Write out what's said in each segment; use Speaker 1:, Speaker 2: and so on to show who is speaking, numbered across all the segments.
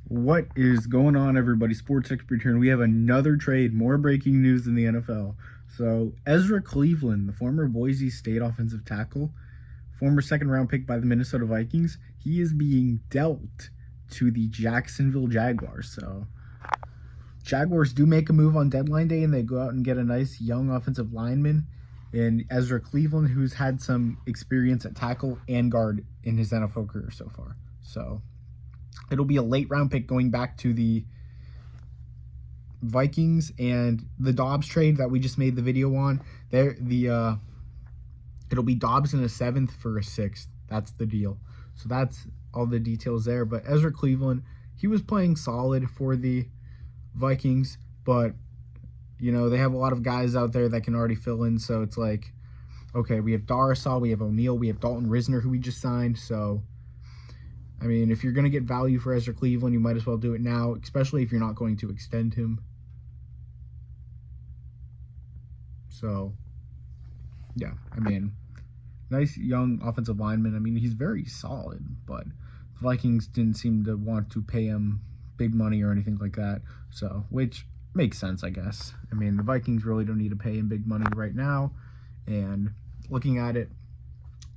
Speaker 1: What is going on, everybody? Sports Expert here, and we have another trade, more breaking news in the NFL. So, Ezra Cleveland, the former Boise State offensive tackle, former second-round pick by the Minnesota Vikings, he is being dealt to the Jacksonville Jaguars. So, Jaguars do make a move on deadline day, and they go out and get a nice young offensive lineman in Ezra Cleveland, who's had some experience at tackle and guard in his NFL career so far. So, it'll be a late round pick going back to the Vikings, and the Dobbs trade that we just made the video on. It'll be Dobbs in a 7th for a 6th. That's the deal. So that's all the details there. But Ezra Cleveland, he was playing solid for the Vikings, but you know, they have a lot of guys out there that can already fill in. So it's like, okay, we have Darrisaw, we have O'Neal, we have Dalton Risner, who we just signed. So I mean, if you're going to get value for Ezra Cleveland, you might as well do it now, especially if you're not going to extend him. So, yeah, I mean, nice young offensive lineman. I mean, he's very solid, but the Vikings didn't seem to want to pay him big money or anything like that. So, which makes sense, I guess. I mean, the Vikings really don't need to pay him big money right now. And looking at it,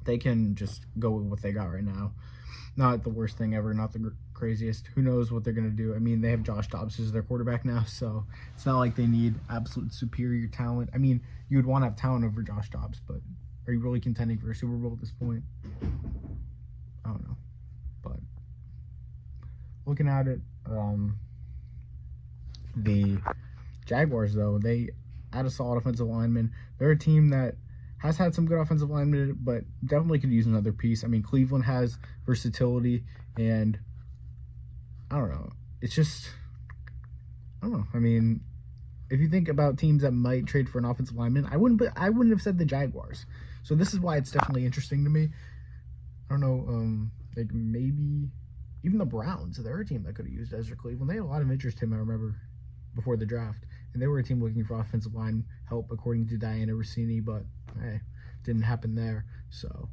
Speaker 1: they can just go with what they got right now. Not the worst thing ever, not the craziest. Who knows what they're going to do? I mean, they have Josh Dobbs as their quarterback now, so it's not like they need absolute superior talent. I mean, you would want to have talent over Josh Dobbs, but are you really contending for a Super Bowl at this point? I don't know. But looking at it, the Jaguars, though, they had a solid offensive lineman. They're a team that has had some good offensive linemen, but definitely could use another piece. I mean, Cleveland has versatility, and I don't know. It's just, I don't know. I mean, if you think about teams that might trade for an offensive lineman, I wouldn't have said the Jaguars. So this is why it's definitely interesting to me. I don't know, like maybe even the Browns. They're a team that could have used Ezra Cleveland. They had a lot of interest in him, I remember, before the draft. And they were a team looking for offensive line help, according to Diana Rossini, but hey, didn't happen there. So,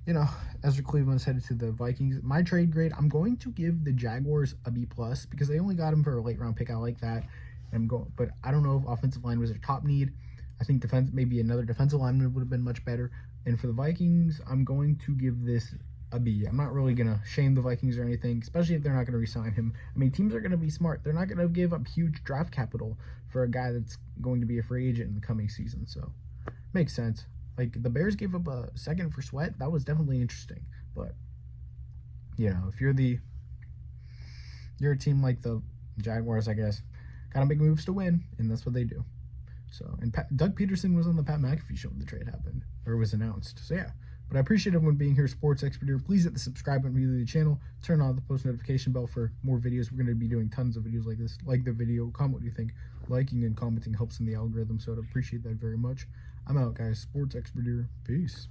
Speaker 1: you know, Ezra Cleveland's headed to the Vikings. My trade grade, I'm going to give the Jaguars a B+, because they only got him for a late round pick. I like that. But I don't know if offensive line was their top need. I think maybe another defensive lineman would have been much better. And for the Vikings, I'm going to give this a B. I'm not really going to shame the Vikings or anything, especially if they're not going to re-sign him. I mean, teams are going to be smart. They're not going to give up huge draft capital for a guy that's going to be a free agent in the coming season. So, makes sense. Like, the Bears gave up a 2nd for Sweat. That was definitely interesting. But, you know, if you're a team like the Jaguars, I guess, gotta make moves to win, and that's what they do. So, and Doug Peterson was on the Pat McAfee show when the trade happened, or was announced. So, yeah. But I appreciate everyone being here, Sports Expert here. Please hit the subscribe button to the channel. Turn on the post notification bell for more videos. We're going to be doing tons of videos like this. Like the video. Comment what you think. Liking and commenting helps in the algorithm, so I'd appreciate that very much. I'm out, guys. Sports Expert here. Peace.